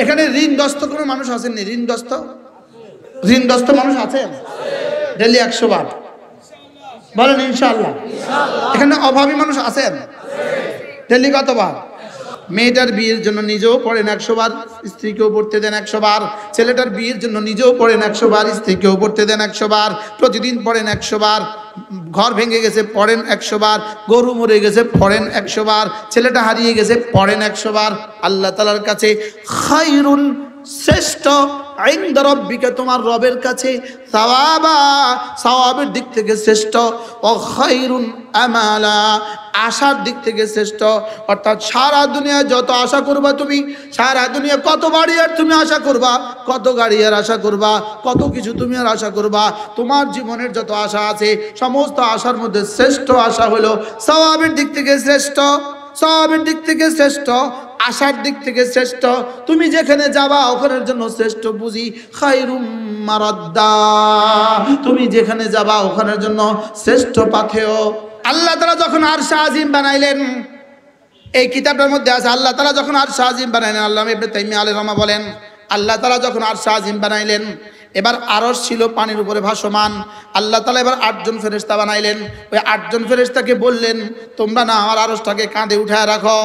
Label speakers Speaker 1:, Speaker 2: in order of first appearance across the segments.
Speaker 1: এখানে ঋণগ্রস্ত কোনো মানুষ আছেন? ঋণগ্রস্ত মানুষ আছেন? ডেলি 100 বার বলেন ইনশাআল্লাহ। এখানে অভাবী মানুষ আছেন? ডেলি কতবার? মেয়েটার বিয়ের জন্য নিজেও পড়েন 100 বার, স্ত্রীকেও পড়তে দেন 100 বার। ছেলেটার বিয়ের জন্য নিজেও পড়েন 100 বার, স্ত্রীকেও পড়তে দেন 100 বার। প্রতিদিন পড়েন 100 বার। ঘর ভেঙে গেছে পড়েন 100 বার। গরু মরে গেছে পড়েন 100 বার। ছেলেটা হারিয়ে গেছে পড়েন 100 বার। আল্লাহ তাআলার কাছে খায়রুন, শ্রেষ্ঠ, ইনদা রাব্বিকা, তোমার রবের কাছে, সাওয়াবা, সওয়াবের দিক থেকে শ্রেষ্ঠ, ও খায়রুন আমালা, আশার দিক থেকে শ্রেষ্ঠ। অর্থাৎ সারা দুনিয়া যত আশা করবা তুমি, সারা দুনিয়া কত বাড়ি আর তুমি আশা করবা, কত গাড়ি আর আশা করবা, কত কিছু তুমি আর আশা করবা, তোমার জীবনের যত আশা আছে সমস্ত আশার মধ্যে শ্রেষ্ঠ আশা হলো সওয়াবের দিক থেকে শ্রেষ্ঠ, সওয়াবের দিক থেকে শ্রেষ্ঠ, আশার দিক থেকে শ্রেষ্ঠ। তুমি যেখানে যাবা ওখানের জন্য শ্রেষ্ঠ বুঝি খায়রুম মারাদ্দা, তুমি যেখানে যাবা ওখানের জন্য শ্রেষ্ঠ পাথেয়। আল্লাহ তাআলা যখন আরশ আজিম বানাইলেন, এই কিতাবটার মধ্যে আছে, আল্লাহ তাআলা যখন আরশ আজিম বানাইলেন, আল্লামা ইবনে তাইমিয়া আলাইহিস রাহমাহ বলেন, আল্লাহ তাআলা যখন আরশ আজিম বানাইলেন, এবার আরশ ছিল পানির উপরে ভাসমান। আল্লাহ তাআলা এবার 8 জন ফেরেশতা বানাইলেন। ওই 8 জন ফেরেশতাকে বললেন, তোমরা না আমার আরশটাকে কাঁধে উঠায় রাখো।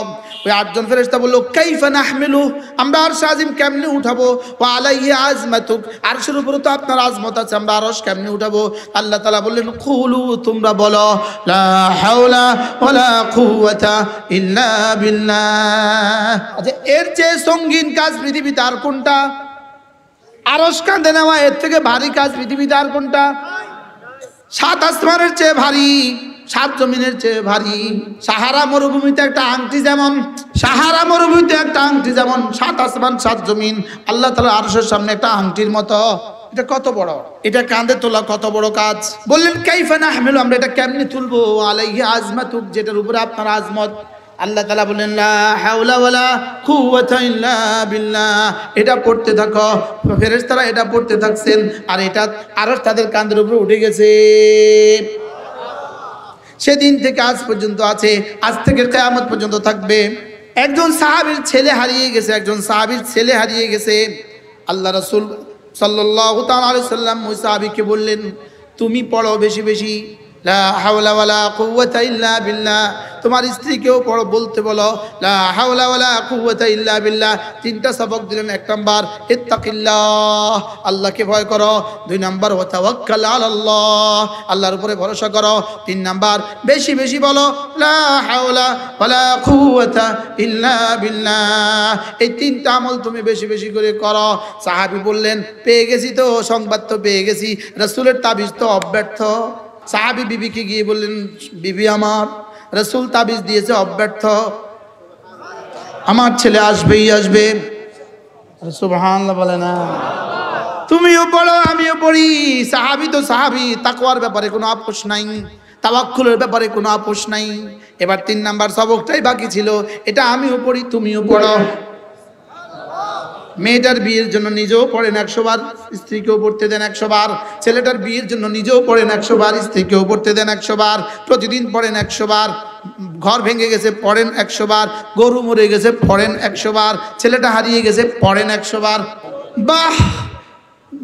Speaker 1: ওই 8 জন ফেরেশতা বলল, কাইফা নাহমিলু, আমরা আরশ আজিম কেমনে উঠাবো? ওয়া আলাইহি আজমাতুক, আরশের উপরে তো আপনার আজমত আছে, আমরা আরশ কেমনে উঠাবো? আল্লাহ তাআলা বললেন, কুলু, তোমরা বলো, লা হাওলা ওয়ালা কুওয়াতা ইল্লা বিল্লাহ। আচ্ছা, এর চেয়ে সঙ্গীন কাজ পৃথিবীতে আর কোনটা? আরশ কাঁধে নেওয়া এর থেকে ভারী কাজ পৃথিবীতে আর কোনটা? 7 আসমানের চেয়ে ভারী, 7 জমিনের চেয়ে ভারী। সাহারা মরুভূমিতে একটা আংটি যেমন, সাহারা মরুভূমিতে একটা আংটি যেমন, 7 আসমান 7 জমিন আল্লাহ তাআলা আরশের সামনে একটা আংটির মতো। এটা কত বড়, এটা কাঁধে তোলা কত বড় কাজ। বললেন কাইফা নাহমিলু, আমরা এটা কেমনে তুলবো? আলাইহি আজমাতুক, যেটার উপরে আপনার আজমত। আল্লাহ তাআলা বলেন, লা হাওলা ওয়ালা কুওয়াতা ইল্লা বিল্লাহ। এটা পড়তে থাকো, ফেরেশতারা এটা পড়তে থাকছেন, আর এটা আরশ তাদের কাঁধের উপরে উঠে গেছে। সেদিন থেকে আজ পর্যন্ত আছে, আজ থেকে কিয়ামত পর্যন্ত থাকবে। একজন সাহাবীর ছেলে হারিয়ে গেছে, একজন সাহাবীর ছেলে হারিয়ে গেছে। আল্লাহ রাসূল সাল্লাল্লাহু তাআলা আলাইহি সাল্লাম ওই সাহাবীকে বললেন, তুমি পড়ো বেশি বেশি, লা হাওলা ওয়ালা কুওয়াতা ইল্লা বিল্লাহ। তোমার স্ত্রীকেও পড়ো, বলতে বলো, লা হাওলা ওয়ালা কুওয়াতা ইল্লা বিল্লাহ। 3টা সবক দিলেন। 1 নাম্বার ইত্তাকিল্লাহ, আল্লাহকে ভয় করো। 2 নাম্বার ওয়া তাওয়াক্কাল আলাল্লাহ, আল্লাহর উপরে ভরসা করো। 3 নাম্বার বেশি বেশি বলো, লা হাওলা ওয়ালা কুওয়াতা ইল্লা বিল্লাহ। এই 3টা আমল তুমি বেশি বেশি করে করো। সাহাবী বললেন, পেয়ে গেছি তো, সংবাদ তো পেয়ে গেছি, রাসূলের তাবিজ তো অব্যর্থ। সাহাবী বিবিকে গিয়ে বললেন, বিবি আমার, রাসূল তাবিজ দিয়েছে অব্যর্থ, আমার ছেলে আসবেই আসবে। সুবহানাল্লাহ বলে না, তুমিও পড়ো আমিও পড়ি। সাহাবী তো সাহাবী, তাকওয়ার ব্যাপারে কোনো আপোষ নাই, তাওয়াক্কুলের ব্যাপারে কোনো আপোষ নাই। এবার 3 নাম্বার সবকটাই বাকি ছিল, এটা আমিও পড়ি তুমিও পড়ো। মেয়েটার বিয়ের জন্য নিজেও পড়েন 100 বার, স্ত্রীকেও পড়তে দেন 100 বার। ছেলেটার বিয়ের জন্য নিজেও পড়েন 100 বার, স্ত্রীকেও পড়তে দেন 100 বার। প্রতিদিন পড়েন 100 বার। ঘর ভেঙে গেছে পড়েন 100 বার। গরু মরে গেছে পড়েন 100 বার। ছেলেটা হারিয়ে গেছে পড়েন 100 বার। বাহ!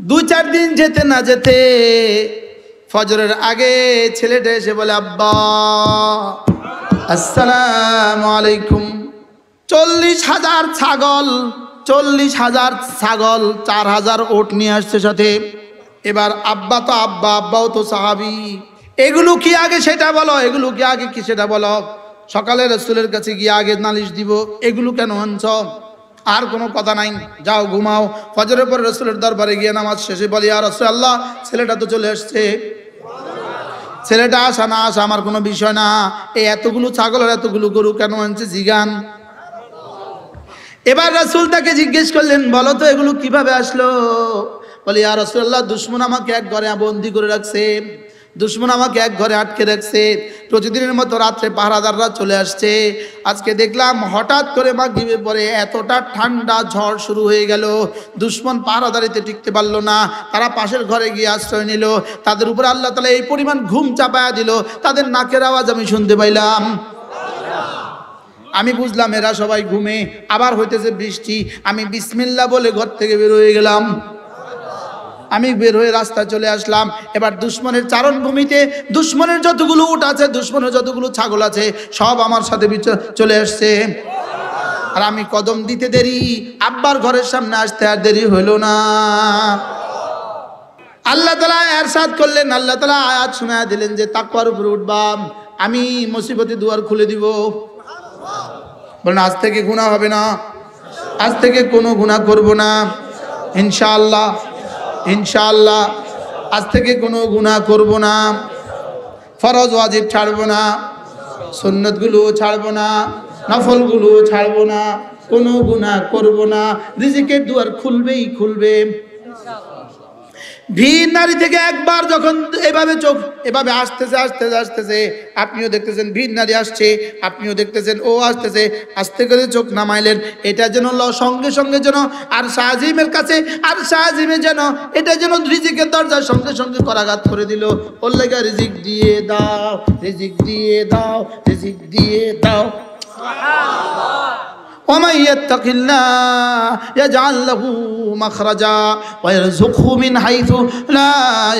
Speaker 1: 2-4 দিন যেতে না যেতে ফজরের আগে ছেলেটা এসে বলে, আব্বা আসসালামু আলাইকুম। 40,000 ছাগল, 40,000 ছাগল, 4,000 ওট নিয়ে আসছে সাথে। এবার আব্বা তো আব্বা, আব্বাও তো সাহাবী। এগুলো কি আগে সেটা বলো, এগুলো কি আগে কি সেটা বলো। সকালে রাসূলের কাছে গিয়ে আগে নালিশ দিব, এগুলো কেন আনছ? আর কোনো কথা নাই, যাও ঘুমাও। ফজরের পর রাসূলের দরবারে গিয়ে নামাজ শেষে বলি, ইয়া রাসূলুল্লাহ, ছেলেটা তো চলে আসছে। ছেলেটা আসা না আসা আমার কোনো বিষয় না, এই এতগুলো ছাগল আর এতগুলো গরু কেন আনছে জিগান। এবার রাসূল তাকে জিজ্ঞেস করলেন, বলো তো এগুলো কিভাবে আসলো? বলে, ইয়া রাসূলুল্লাহ, দুশমন আমাকে এক ঘরে বন্দী করে রাখছে, দুশমন আমাকে এক ঘরে আটকে রাখছে। প্রতিদিনের মতো রাত্রে পাহারাদাররা চলে আসছে। আজকে দেখলাম হঠাৎ করে মাগরিবের পরে এতটা ঠান্ডা ঝড় শুরু হয়ে গেল, দুশমন পাহারাদারিতে টিকতে পারলো না, তারা পাশের ঘরে গিয়ে আশ্রয় নিল। তাদের উপরে আল্লাহ তাআলা এই পরিমাণ ঘুম চাপায়া দিল, তাদের নাকের আওয়াজ আমি শুনতে পাইলাম। আমি বুঝলাম এরা সবাই ঘুমে, আবার হইতেছে বৃষ্টি। আমি বিসমিল্লাহ বলে ঘর থেকে বের হয়ে গেলাম। আমি বের হয়ে রাস্তায় চলে আসলাম। এবার দুশ্মনের চারণভূমিতে দুশ্মনের যতগুলো উট আছে, দুশ্মনের যতগুলো ছাগল আছে, সব আমার সাথে চলে আসছে। আর আমি কদম দিতে দেরি, আব্বার ঘরের সামনে আসতে আর দেরি হইল না। আল্লাহ তাআলা ইরশাদ করলেন, আল্লাহ তাআলা আয়াত শোনায় দিলেন যে তাকওয়ার উপরে উঠবা, আমি মুসিবতের দুয়ার খুলে দিব। বলেন আজ থেকে গুনাহ হবে না, আজ থেকে কোনো গুনাহ করব না ইনশাআল্লাহ। ইনশাআল্লাহ আজ থেকে কোনো গুনাহ করব না, ফরজ ওয়াজিব ছাড়ব না, সুন্নতগুলো ছাড়ব না, নফলগুলো ছাড়ব না, কোনো গুনাহ করব না। রিজিকের দুয়ার খুলবেই খুলবে। ভিড় নারী থেকে একবার যখন এভাবে চোখ এভাবে আসতেছে আসতেছে আসতেছে, আপনিও দেখতেছেন ভিড় নারী আসছে, আপনিও দেখতেছেন ও আসতেছে, আস্তে করে চোখ নামাইলেন। এটা যেন সঙ্গে সঙ্গে যেন আর শাহজিমের কাছে, আর শাহজিমে যেন এটা যেন রিজিকের দরজার সঙ্গে সঙ্গে করাঘাত করে দিল। ওর লেগে রিজিক দিয়ে দাও, রিজিক দিয়ে দাও, রিজিক দিয়ে দাও। ومن يتق الله يجعل له مخرجا ويرزقه من حيث لا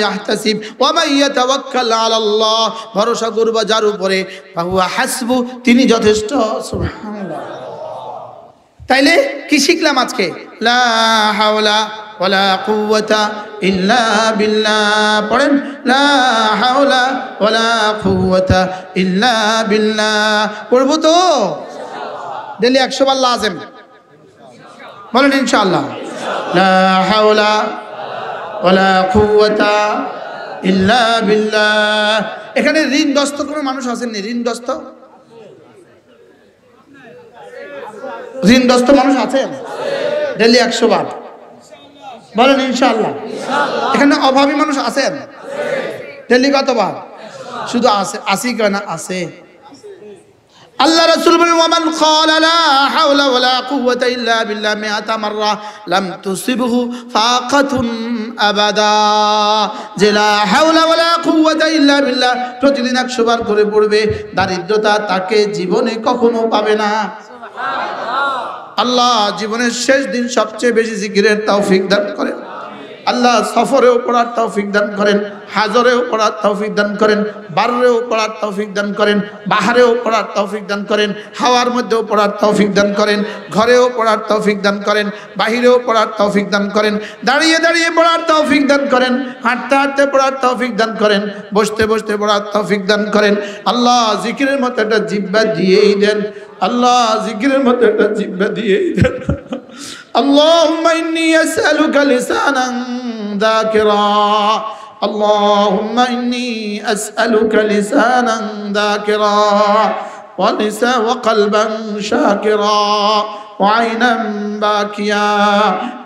Speaker 1: يحتسب ومن يتوكل على الله ভরসা করবা যার উপরে ফাহুয়া হাসবু, তিনি যথেষ্ট। সুবহানাল্লাহ। তাইলে কি শিখলাম আজকে? লা হাওলা ওয়ালা কুওয়াতা ইল্লা বিল্লাহ। পড়েন লা হাওলা ওয়ালা কুওয়াতা ইল্লা বিল্লাহ। পড়বো তো ডেলি 100 বার লাজেম বলেন ইনশাআল্লাহ। লা হাওলা ওয়ালা কুওয়াতা ইল্লা বিল্লাহ। এখানে ঋণগ্রস্ত কোনো মানুষ আছেন নি? ঋণগ্রস্ত ঋণগ্রস্ত মানুষ আছেন? ডেলি 100 বার বলেন ইনশাআল্লাহ। এখানে অভাবী মানুষ আছেন? ডেলি কতবার? শুধু আছে, আসি কেন আছে। আল্লাহ রাসূল বলেন ওয়ামান ক্বালা লা হাওলা ওয়ালা কুওয়াতা ইল্লা বিল্লাহ মিআতা মাররা লাম তুসিবহু ফাকাতুন আবাদা। যে লা হাওলা ওয়ালা কুওয়াতা ইল্লা বিল্লাহ প্রতিদিন 100 বার করে পড়বে, দারিদ্রতা তাকে জীবনে কখনো পাবে না। সুবহানাল্লাহ। আল্লাহ জীবনের শেষ দিন সবচেয়ে বেশি জিকিরের তৌফিক দান করেন। আল্লাহ সফরেও পড়ার তৌফিক দান করেন, হাজরেও পড়ার তৌফিক দান করেন, বাররেও পড়ার তৌফিক দান করেন, বাহারেও পড়ার তৌফিক দান করেন, হাওয়ার মধ্যেও পড়ার তৌফিক দান করেন, ঘরেও পড়ার তৌফিক দান করেন, বাহিরেও পড়ার তৌফিক দান করেন, দাঁড়িয়ে দাঁড়িয়ে পড়ার তৌফিক দান করেন, হাঁটতে হাঁটতে পড়ার তৌফিক দান করেন, বসতে বসতে পড়ার তৌফিক দান করেন। আল্লাহ জিকিরের মতো একটা জিহ্বা দিয়েই দেন। আল্লাহ জিকিরের মতো একটা জিহ্বা দিয়েই দেন। اللهم إني أسألك لسانا ذاكرا اللهم إني أسألك لسانا ذاكرا وقلبا شاكرا وعينا باكيا।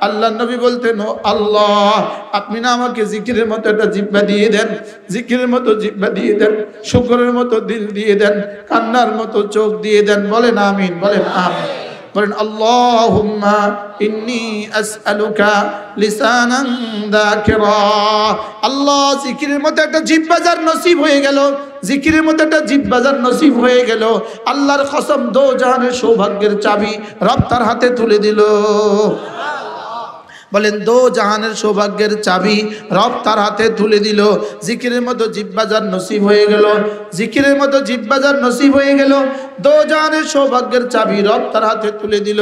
Speaker 1: আল্লাহ নবী বলতেন ও আল্লাহ আপনি না আমাকে জিকিরের মতো একটা জিহ্বা দিয়ে দেন, জিকিরের মতো জিহ্বা দিয়ে দেন, শুকরের মতো দিল দিয়ে দেন, কান্নার মতো চোখ দিয়ে দেন। বলেন আমিন, বলেন আমিন। বলেন আল্লাহুম্মা ইন্নী আসআলুকা লিসানান যাকিরা। আল্লাহ জিকিরের মতো একটা জিহ্বা যার নসিব হয়ে গেল, জিকিরের মতো একটা জিহ্বা যার নসিব হয়ে গেল, আল্লাহর কসম দো জাহানের সৌভাগ্যের চাবি রব তার হাতে তুলে দিল। বলেন দো জাহানের সৌভাগ্যের চাবি রব তার হাতে তুলে দিল। জিকিরের মতো জিহ্বা যার নসিব হয়ে গেল, জিকিরের মতো জিহ্বা যার নসিব হয়ে গেল, দো জাহানের সৌভাগ্যের চাবি রব তার হাতে তুলে দিল।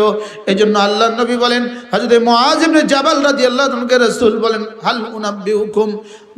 Speaker 1: এজন্য আল্লাহর নবী বলেন, হযরত মুআয ইবনে জাবাল রাদিয়াল্লাহু আনহু কে রাসূল বলেন, হাল উনাব্বিউকুম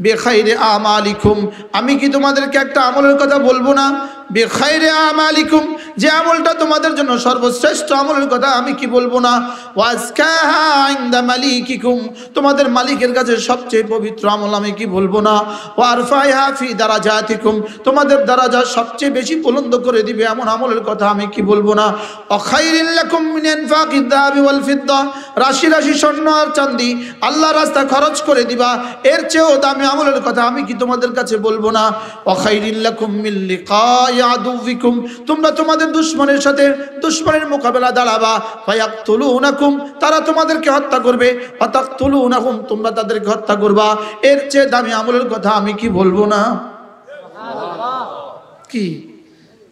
Speaker 1: বিখাইরি আমালিকুম, আমি কি তোমাদেরকে একটা আমলের কথা বলবো না? বিখাইরি আমালিকুম, যে আমলটা তোমাদের জন্য সর্বশ্রেষ্ঠ আমলের কথা আমি কি বলবো না? ওয়াজকাহা ইনদা মালিকিকুম, তোমাদের মালিকের কাছে সবচেয়ে পবিত্র আমল আমি কি বলবো না? ওয়ারফাইহা ফি দারাজাতিকুম, তোমাদের দারাজা সবচেয়ে বেশি বুলন্দ করে দিবে এমন আমলের কথা আমি কি বলবো না? ওয়াখাইরিল লাকুম মিন ইনফাকিদ যাহাবি ওয়াল ফিদ্দা, রাশি রাশি স্বর্ণ আর চাঁদি আল্লাহর রাস্তায় খরচ করে দিবা, এর চেয়েও দামি আমলের কথা আমি কি তোমাদের কাছে বলবো না? ওয়াখাইরিল লাকুম মিন লিকাই আদুবিকুম, তোমরা তোমাদের দুশমনের সাথে দুশমনের মোকাবেলা দাঁড়াবা, ফায়াকতুলুনাকুম, তারা তোমাদেরকে হত্যা করবে, ওয়াতাকতুলুনাহুম, তোমরা তাদেরকে হত্যা করবা, এর চেয়ে দামি আমলের কথা আমি কি বলবো না? সুবহানাল্লাহ। কি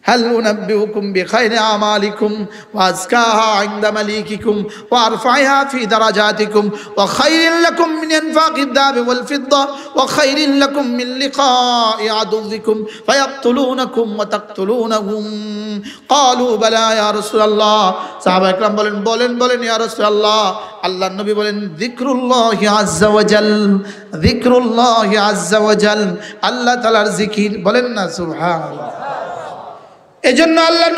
Speaker 1: هل أنبئكم بخير أعمالكم وأزكاها عند مليككم وأرفعها في درجاتكم وخير لكم من إنفاق الذهب والفضة وخير لكم من لقاء عدوكم فيقتلونكم وتقتلونهم قالوا بلى يا رسول الله সাহাবা একরাম বলেন ইয়া রাসূলুল্লাহ আল্লাহর নবী বলেন যিকরুল্লাহি আযজা ওয়া জাল যিকরুল্লাহি আযজা ওয়া জাল আল্লাহ তাআলার জিকির বলেন না সুবহানাল্লাহ এজন্য আল্লাহর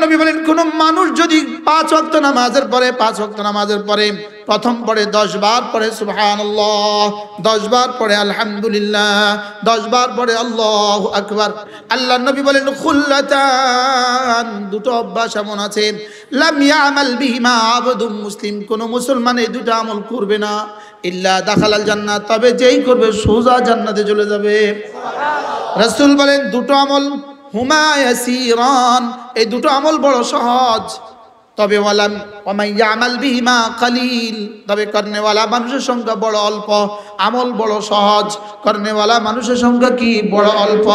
Speaker 1: নবী বলেন কোন মানুষ যদি 5 ওয়াক্ত নামাজের পরে প্রথম পড়ে 10 বার পড়ে সুবহানাল্লাহ 10 বার পড়ে আলহামদুলিল্লাহ 10 বার পড়ে আল্লাহু আকবার আল্লাহর নবী বলেন খুল্লাতান দুটো অভ্যাস এমন আছে লাম ইয়ামাল বিহিমা আবদুম মুসলিম কোন মুসলমান এই দুটো আমল করবে না ইল্লা দাখালাল জান্নাত তবে যেই করবে সোজা জান্নাতে চলে যাবে সুবহানাল্লাহ রাসূল বলেন দুটো আমল হুমা ইয়াসিরান এই দুটো আমল বড় সহজ তবে ওয়ামান ইয়ামাল বিহিমা কালিল তবে করনেওয়ালা মানুষের সংখ্যা বড় অল্প আমল বড় সহজ করনেওয়ালা মানুষের সংখ্যা কি বড় অল্প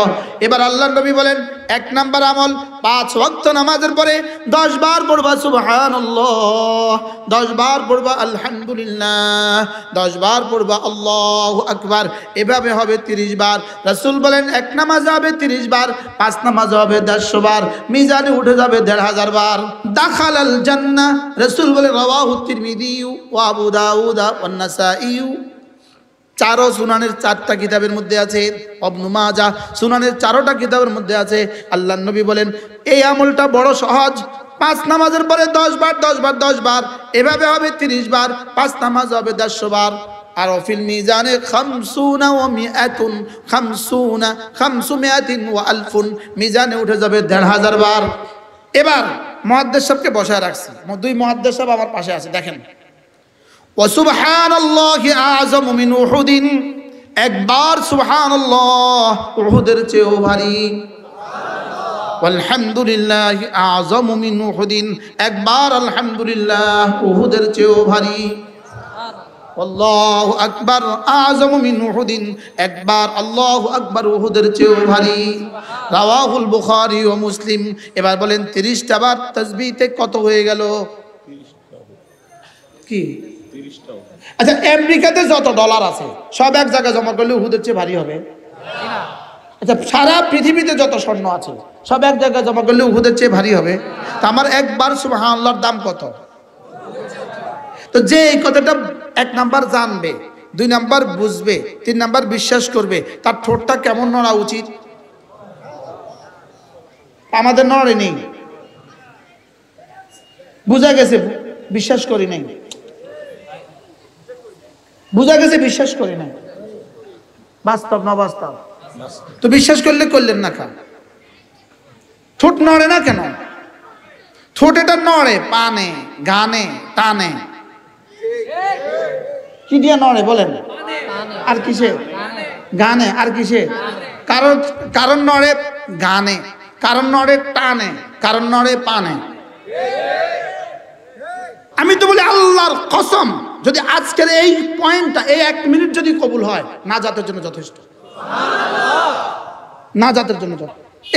Speaker 1: এবার আল্লাহর নবী বলেন এক নাম্বার আমল 5 ওয়াক্ত নামাজের পরে 10 বার পড়বা সুবহানাল্লাহ 10 বার পড়বা আলহামদুলিল্লাহ 10 বার পড়বা আল্লাহু আকবার এভাবে হবে 30 বার রাসূল বলেন এক নামাজ হবে 30 বার 5 নামাজ হবে 150 বার মিজানে উঠে যাবে 1500 বার দাখালাল জান্নাহ রাসূল বলেন রাওয়াহু তিরমিজি ওয়া আবু দাউদ ওয়া নাসাঈ চারো সুনানের 4টা কিতাবের মধ্যে আছে ইবনে মাজাহ সুনানের 4টা কিতাবের মধ্যে আছে আল্লাহর নবী বলেন এই আমলটা বড় সহজ 5 নামাজের পরে 10 বার 10 বার 10 বার এভাবে হবে 30 বার 5 নামাজ হবে 150 বার আর ফিল মিজানে 50 ওয়া 500 ওয়া আলফুন মিজানে উঠে যাবে 1500 বার এবার মুহাদ্দিস সাহেবকে বসায় রাখছি দুই মুহাদ্দিস সাহেব আমার পাশে আছে দেখেন সুবহানাল্লাহি আযমু মিন উহুদিন একবার সুবহানাল্লাহ উহুদের চেয়েও ভারী সুবহানাল্লাহ ওয়ালহামদুলিল্লাহি আযমু মিন উহুদিন একবার আলহামদুলিল্লাহ উহুদের চেয়েও ভারী সুবহানাল্লাহ আল্লাহু আকবার আযমু মিন উহুদিন একবার আল্লাহু আকবার উহুদের চেয়েও ভারী রাওয়াহুল বুখারী ও মুসলিম এবার বলেন 30টা বার তাসবিহতে কত হয়ে গেল কি আচ্ছা আমেরিকাতে যত ডলার আছে সব এক জায়গায় জমা করলে উহুদের চেয়ে ভারী হবে না আচ্ছা সারা পৃথিবীতে যত স্বর্ণ আছে সব এক জায়গায় জমা করলে উহুদের চেয়ে ভারী হবে তো আমার একবার সুবহানাল্লাহর দাম কত তো যে এই কথাটা 1 নাম্বার জানবে 2 নাম্বার বুঝবে 3 নাম্বার বিশ্বাস করবে তার ঠোঁটটা কেমন নড়া উচিত আমাদের নড়ে নেই বুঝা গেছে বিশ্বাস করি নাই বুঝা গেছে বিশ্বাস করি না বাস্তব না বাস্তব তো বিশ্বাস করলেন না কেন ঠোঁট নড়ে না কেন ঠোঁট এটা নড়ে পানে গানে টানে কি দিয়ে নড়ে বলেন আর কিসে গানে আর কিসে কারণ নড়ে গানে কারণ নড়ে টানে কারণ নড়ে পানে আমি তো বলি আল্লাহর কসম যদি আজকের এই পয়েন্টটা এই 1 মিনিট যদি কবুল হয় নাজাতের জন্য যথেষ্ট সুবহানাল্লাহ নাজাতের জন্য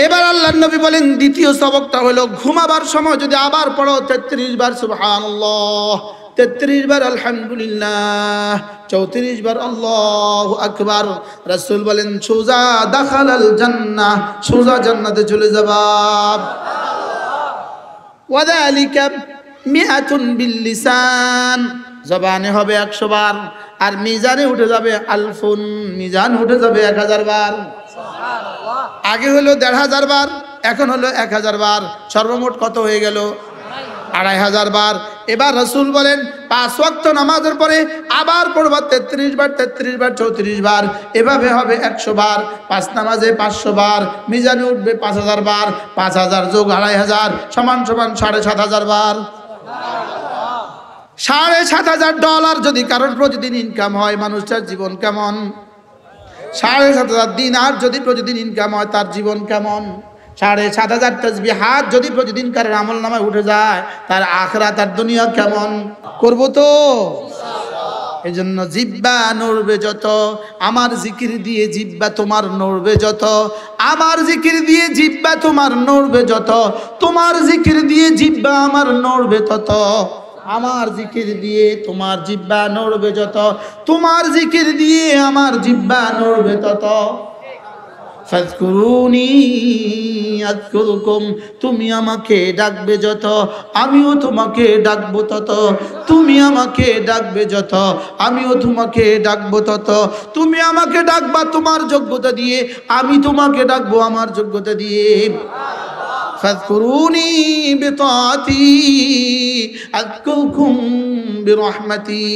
Speaker 1: এবার আল্লাহর নবী বলেন দ্বিতীয় সবকটা হলো ঘুমাবার সময় যদি আবার পড়ো 33 বার সুবহানাল্লাহ 33 বার আলহামদুলিল্লাহ 34 বার আল্লাহু আকবার রাসূল বলেন সোজা দাখালাল জান্নাহ সোজা জান্নাতে চলে যাবা সুবহানাল্লাহ ওয়াযালিকা মিআতুন বিল লিসান জবানে হবে 100 বার আর মিজানে উঠে যাবে আলফুন মিজান উঠে যাবে 1000 বার সুবহানাল্লাহ আগে হলো 1500 বার এখন হলো 1000 বার সর্বমোট কত হয়ে গেল 2500 বার এবার রাসূল বলেন 5 ওয়াক্ত নামাজের পরে আবার পড়বা 33 বার 34 বার এভাবে হবে 100 বার 5 নামাজে 500 বার মিজানে উঠবে 5000 বার 5000 যোগ 2500 সমান 7500 বার $7500 যদি কারোর প্রতিদিন ইনকাম হয় মানুষটার জীবন কেমন 7500 দিনার যদি প্রতিদিন ইনকাম হয় তার জীবন কেমন 7500 তাসবিহাত যদি প্রতিদিন কারোর আমলনামায় উঠে যায় তার আখিরাত আর দুনিয়া কেমন করব তো ইনশাআল্লাহ এজন্য জিহ্বা নড়বে যত, আমার জিকির দিয়ে জিহ্বা তোমার নড়বে যত, আমার জিকির দিয়ে জিহ্বা তোমার নড়বে যত, তোমার জিকির দিয়ে জিহ্বা আমার নড়বে তত, আমার জিকির দিয়ে তোমার জিহ্বা নড়বে যত, তোমার জিকির দিয়ে আমার জিহ্বা নড়বে তত। ফাযকুরুনি আযকুরুকুম, তুমি আমাকে ডাকবে যত আমিও তোমাকে ডাকবো তত, তুমি আমাকে ডাকবে যত আমিও তোমাকে ডাকবো তত, তুমি আমাকে ডাকবা তোমার যোগ্যতা দিয়ে, আমি তোমাকে ডাকবো আমার যোগ্যতা দিয়ে। ফাযকুরুনি বিতাআতি আযকুরকুম বিরহমাতি,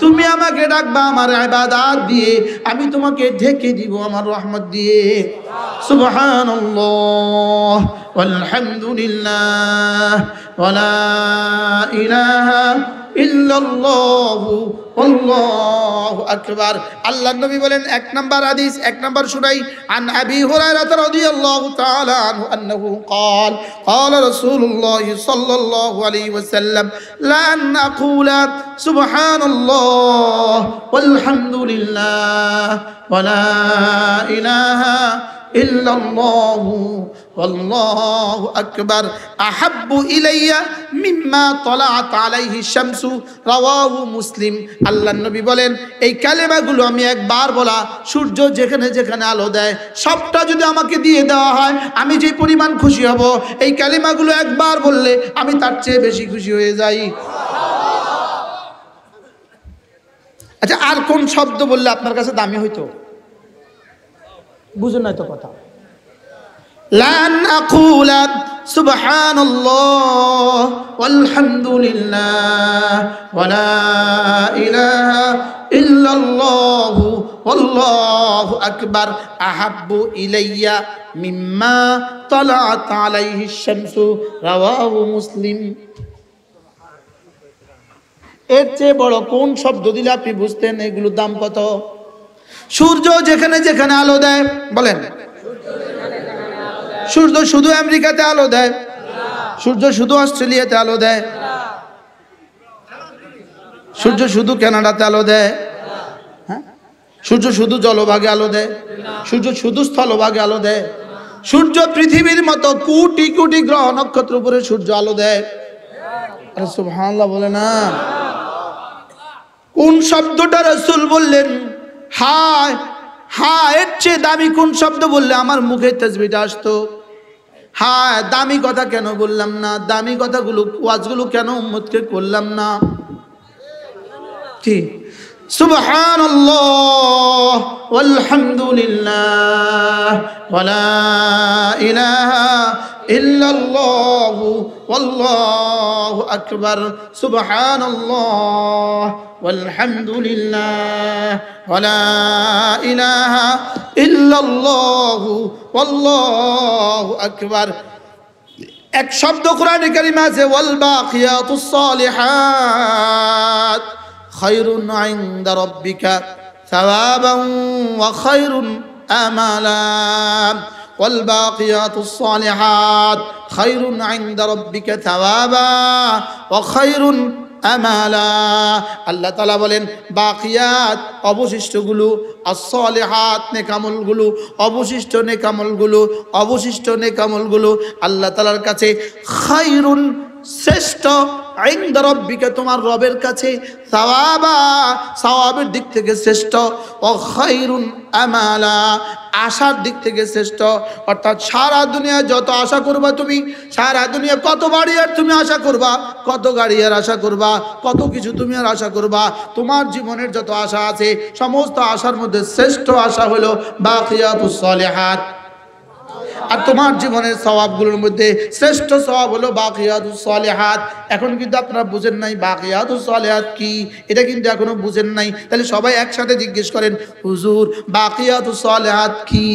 Speaker 1: তুমি আমাকে ডাকবা আমার ইবাদত দিয়ে, আমি তোমাকে ঢেকে দিব আমার রহমত দিয়ে। সুবহানাল্লাহ ওয়ালহামদুলিল্লাহ ওয়ালা ইলাহা ইল্লাল্লাহু আল্লাহু আকবার। আল্লাহর নবী বলেন, এক নাম্বার হাদিস, এক নাম্বার শুনাই, আন আবি হুরায়রা রাদিয়াল্লাহু তাআলা আনহু আন্নাহু قال قال رسول الله صلى الله عليه وسلم لا نقول سبحان الله والحمد لله ولا إله إلا الله والله أكبر أحب إلي مما طلعت عليه الشمس رواه مسلم। আল্লাহ নবী বলেন, এই কালেমাগুলো আমি একবার বলা, সূর্য যেখানে যেখানে আলো দেয় সবটা যদি আমাকে দিয়ে দেওয়া হয় আমি যে পরিমাণ খুশি হব, এই কালেমাগুলো একবার বললে আমি তার চেয়ে বেশি খুশি হয়ে যাই। আচ্ছা, আর কোন শব্দ বললে আপনার কাছে দামি হইতো? বুঝুন না তো কথা। লান আকুলা সুবহানাল্লাহ ওয়ালহামদুলিল্লাহ ওয়ালা ইলাহা ইল্লাল্লাহু ওয়াল্লাহু আকবার আহাব্বু ইলাইয়া মিম্মা তালাআত আলাইহি শামসু রাওয়াহু মুসলিম। এর চেয়ে বড় কোন শব্দ দিলে আপনি বুঝতেন এগুলোর দাম কত? সূর্য যেখানে যেখানে আলো দেয়, বলেন, সূর্য শুধু আমেরিকাতে আলো দেয়? সূর্য শুধু অস্ট্রেলিয়াতে আলো দেয়? সূর্য শুধু কানাডাতে আলো দেয়? হ্যাঁ, সূর্য শুধু জলভাগে আলো দেয়? সূর্য শুধু স্থলভাগে আলো দেয়? সূর্য পৃথিবীর মতো কোটি কোটি গ্রহ নক্ষত্র উপরে সূর্য আলো দেয়। আরে সুবহানাল্লাহ বলে না। কোন শব্দটা রাসূল বললেন, হায় হায়, এর চেয়ে দামি কোন শব্দ বললে আমার মুখে তাসবিহটা আসতো? হায়, দামি কথা কেন বললাম না? দামি কথাগুলো, ওয়াজগুলো কেন উম্মতকে করলাম না? কি সুবহানাল্লাহ ওয়ালহামদুলিল্লাহ ওয়ালা ইলাহা ইল্লাল্লাহু ওয়াল্লাহু আকবার সুবহানাল্লাহ ওয়ালহামদুলিল্লাহ ওয়ালা ইলাহা ইল্লাল্লাহু ওয়াল্লাহু আকবার। এক শব্দ কোরআনে কারিমে আছে, ওয়াল বাকিয়াতুস সালিহাত খায়রুন ইনদা রাব্বিকা সাওয়াবান ওয়া খায়রুন আমালা। ওয়াল বাকিয়াতুস সালিহাত খায়রুন ইনদা রাব্বিকা সাওয়াবা ওয়া খায়রুন আমালা। আল্লাহ তাআলা বলেন, বাকিয়াত অবশিষ্টগুলো, as-salihat নেকামলগুলো, অবশিষ্ট নেকামলগুলো, অবশিষ্ট নেকামলগুলো আল্লাহ তাআলার কাছে খায়রুন শ্রেষ্ঠ, ইনদা রাব্বিকা তোমার রবের কাছে, সাওয়াবা সওয়াবের দিক থেকে শ্রেষ্ঠ, ও খায়রুন আমালা আশার দিক থেকে শ্রেষ্ঠ। অর্থাৎ সারা দুনিয়া যত আশা করবা তুমি, সারা দুনিয়া কত বাড়ি আর তুমি আশা করবা, কত গাড়ি আর আশা করবা, কত কিছু তুমি আর আশা করবা, তোমার জীবনের যত আশা আছে সমস্ত আশার মধ্যে শ্রেষ্ঠ আশা হলো বাকিয়াতুস সালিহাত। আর তোমার জীবনের সওয়াবগুলোর মধ্যে শ্রেষ্ঠ সওয়াব হলো বাকিয়াতুস সালিহাত। এখন কিন্তু আপনারা বুঝেন নাই বাকিয়াতুস সালিহাত কি, এটা কিন্তু এখনো বুঝেন নাই। তাহলে সবাই একসাথে জিজ্ঞেস করেন, হুজুর বাকিয়াতুস সালিহাত কি?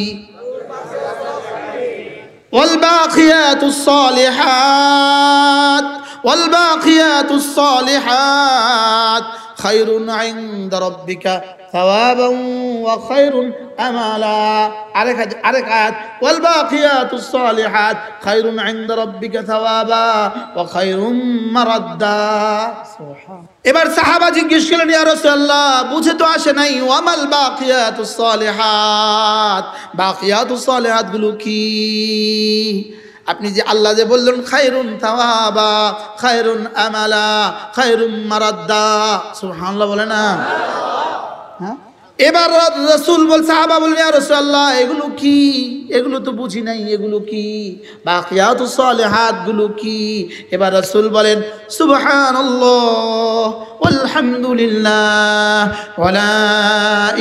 Speaker 1: ওয়াল বাকিয়াতুস সালিহাত ওয়াল বাকিয়াতুস সালিহাত খায়রুন ইনদা রাব্বিকা সাওয়াবান ওয়া খায়রুন আমালা। আরেক আয়াত ওয়াল বাকিয়াতুস সালিহাত খায়রুন ইনদা রাব্বিকা সাওয়াবা ওয়া খায়রুম মারাদ্দা। এবার সাহাবা জিজ্ঞেস করলেন, ইয়া রাসূলুল্লাহ, বুঝে তো আসে নাই, ওয়ামাল বাকিয়াতুস সালিহাত, বাকিয়াতুস সালিহাত গুলো কি? আপনি যে আল্লাহ যে বললেন খায়রুন সাওয়াবা খায়রুন আমালা খায়রুম মারাদ্দা, সুবহানাল্লাহ বলে না? হ্যাঁ, এবার রাসূল বল, সাহাবা বললেন, ইয়া রাসূলুল্লাহ, এগুলো কি? এগুলো তো বুঝি নাই, এগুলো কি? বাকিয়াতুস সালিহাত গুলো কি? এবার রাসূল বলেন, সুবহানাল্লাহ ওয়ালহামদুলিল্লাহ ওয়া লা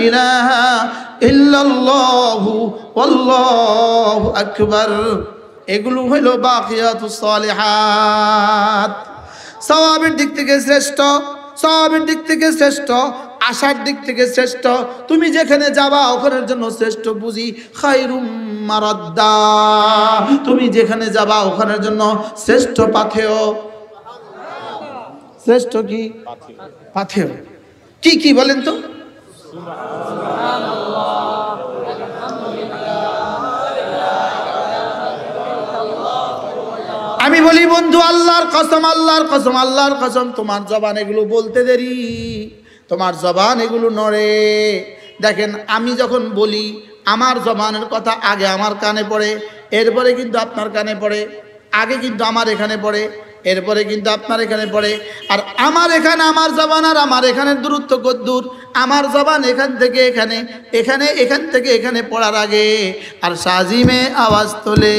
Speaker 1: ইলাহা ইল্লাল্লাহু ওয়াল্লাহু আকবার। এগুলো হলো বাকিয়াতুস সালিহাত। সওয়াবের দিক থেকে শ্রেষ্ঠ, সওয়াবের দিক থেকে শ্রেষ্ঠ, আশার দিক থেকে শ্রেষ্ঠ, তুমি যেখানে যাবা ওখানের জন্য শ্রেষ্ঠ বুঝি খায়রুম মারাদ্দা, তুমি যেখানে যাবা ওখানের জন্য শ্রেষ্ঠ পাথেয়। শ্রেষ্ঠ কি? পাথেয়। কি কি বলেন তো? আমি বলি বন্ধু, আল্লাহর কসম, আল্লাহর কসম, আল্লাহর কসম, তোমার জবান এগুলো বলতে দেরি, তোমার জবান এগুলো নড়ে। দেখেন, আমি যখন বলি আমার জবানের কথা আগে আমার কানে পড়ে, এরপরে কিন্তু আপনার কানে পড়ে, আগে কিন্তু আমার এখানে পড়ে, এরপরে কিন্তু আপনার এখানে পড়ে। আর আমার এখানে, আমার জবান আর আমার এখানের দূরত্ব কত দূর? আমার জবান এখান থেকে এখানে, এখানে, এখান থেকে এখানে পড়ার আগে আর সাজিমে আওয়াজ তোলে।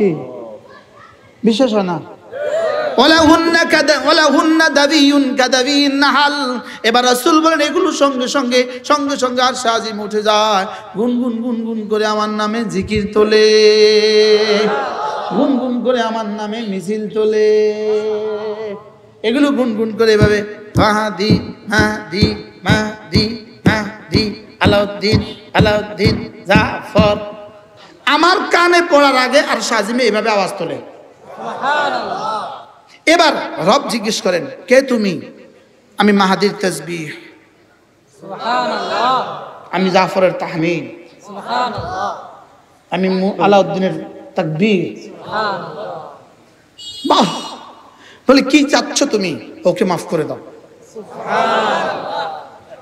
Speaker 1: কি বিশ্বাস হয় না? এবার রাসূল বলেন, এগুলো সঙ্গে সঙ্গে সঙ্গে সঙ্গে আর সাজিম উঠে যায়, গুনগুন গুনগুন করে আমার নামে জিকির তোলে, গুনগুন করে আমার নামে মিছিল তোলে। এগুলো গুনগুন করে এভাবে মাহদি মাহদি মাহদি মাহদি আলাউদ্দিন আলাউদ্দিন জাফর, আমার কানে পড়ার আগে আর সাজিমে এভাবে আওয়াজ তোলে। এবার রব জিজ্ঞেস করেন, কে তুমি? আমি মাহাদির তাসবিহ, আমি জাফরের তাহমিদ, আমি আলাউদ্দিনের তাকবীর। বাহ! বলে কি চাচ্ছ তুমি? ওকে মাফ করে দাও।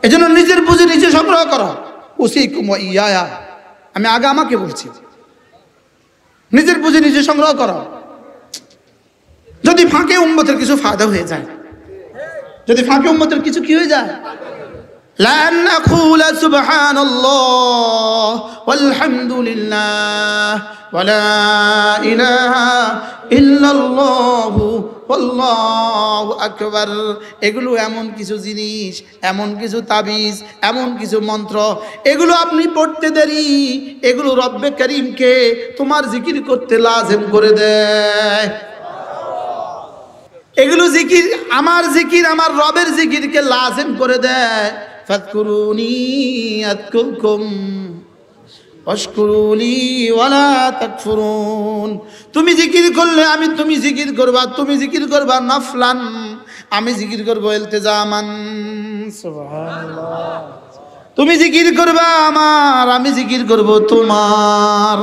Speaker 1: এজন্য নিজের বুঝে নিজে সংগ্রহ করো। উসিকুম ওয়া ইয়া, আমি আগে আমাকে বলছি, নিজের বুঝে নিজে সংগ্রহ করো। যদি ফাঁকে উম্মতের কিছু ফায়দা হয়ে যায়, যদি ফাঁকে উম্মতের কিছু কি হয়ে যায়, লা নাকুলা সুবহানাল্লাহ ওয়ালহামদুলিল্লাহ ওয়া লা ইলাহা ইল্লাল্লাহু আল্লাহু আকবার। এগুলো এমন কিছু জিনিস, এমন কিছু তাবিজ, এমন কিছু মন্ত্র, এগুলো আপনি পড়তে দেরি, এগুলো রব্বে করিমকে তোমার জিকির করতে লাজিম করে দেয়। এগুলো জিকির, আমার জিকির, আমার রবের জিকিরকে লাজিম করে দেয়। ফাযকুরুনি আযকুরকুম ওয়াশকুরুলি ওয়ালা তাকফুরুন। তুমি জিকির করলে আমি, তুমি জিকির করবা, তুমি জিকির করবা নফলান, আমি জিকির করব ইলতিজামান। সুবহানাল্লাহ। তুমি জিকির করবা আমার, আমি জিকির করব তোমার।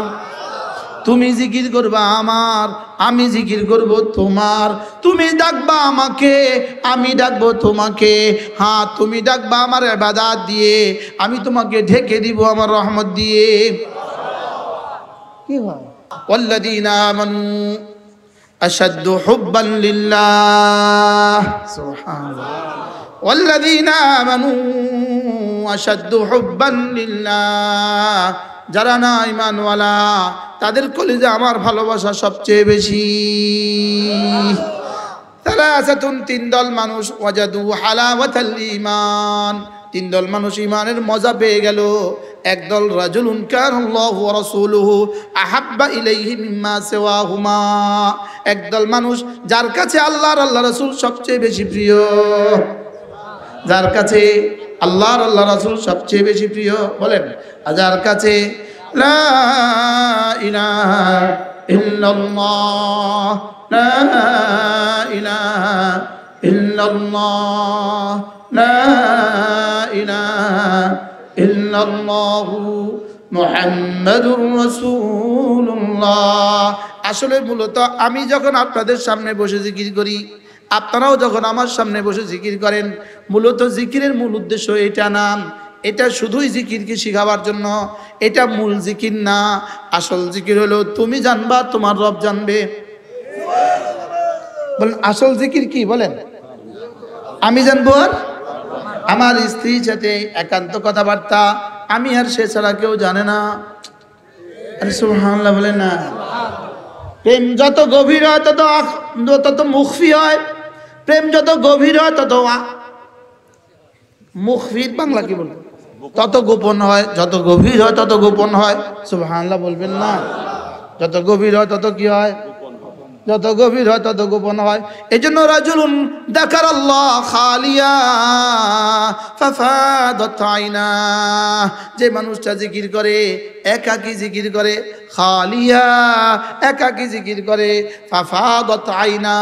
Speaker 1: তুমি জিকির করবা আমার, আমি জিকির করব তোমার। তুমি ডাকবা আমাকে, আমি ডাকবো তোমাকে। হ্যাঁ, তুমি ডাকবা আমার ইবাদত দিয়ে, আমি তোমাকে ঢেকে দিব আমার রহমত দিয়ে। কি হয়? ওয়াল্লাযীনা আমানু আশাদ্দু হুব্বান লিল্লাহ। সুবহানাল্লাহ। ওয়াল্লাযীনা আমানু আশাদ্দু হুব্বান লিল্লাহ। যারা না ঈমানওয়ালা তাদের কলিজা আমার ভালোবাসা সবচেয়ে বেশি। সালাসাতুন, তিন দল মানুষ, ওয়াজাদু হালাওয়াতাল ঈমান, তিন দল মানুষ ঈমানের মজা পেয়ে গেল। একদল রাজুলুন কানাল্লাহু ওয়া রাসূলুহু আহাব্বা ইলাইহি মিম্মা সিওয়াহুমা, একদল মানুষ যার কাছে আল্লাহর আল্লাহ রাসূল সবচেয়ে বেশি প্রিয়, যার কাছে আল্লাহর আল্লাহ রাসূল সবচেয়ে বেশি প্রিয়। বলেন, যার কাছে লা ইলাহা ইল্লাল্লাহ লা ইল্লাল্লাহ লা ইলাহা ইল্লাল্লাহ মুহাম্মাদুর রাসূলুল্লাহ। আসলে মূলত আমি যখন আপনাদের সামনে বসে জিকির করি, আপনারাও যখন আমার সামনে বসে জিকির করেন, মূলত জিকিরের মূল উদ্দেশ্য এটা না, এটা শুধুই জিকিরকে শিখাবার জন্য, এটা মূল জিকির না। আসল জিকির হলো তুমি জানবা, তোমার রব জানবে। বলেন আসল জিকির কি? বলেন আমি জানবো আর আমার স্ত্রীর সাথে একান্ত কথাবার্তা, আমি আর সে ছাড়া কেউ জানে না। আরে সুবহানাল্লাহ বলেন না। প্রেম যত গভীর হয় তত মুখফি হয়, প্রেম যত গভীর হয় তত মুখফি, বাংলা কি বলবো, তত গোপন হয়। যত গভীর হয় তত গোপন হয়। সুবহানাল্লাহ বলবেন না। যত গভীর হয় তত কি হয়? যত গভীর হয় তত গোপন হয়। এই জন্য রাজুলুন যাকারাল্লাহ খালিয়া ফাফাদাত আইনা, যে মানুষটা জিকির করে, একাকী জিকির করে, খালিয়া একাকী জিকির করে, ফাফাদাত আইনা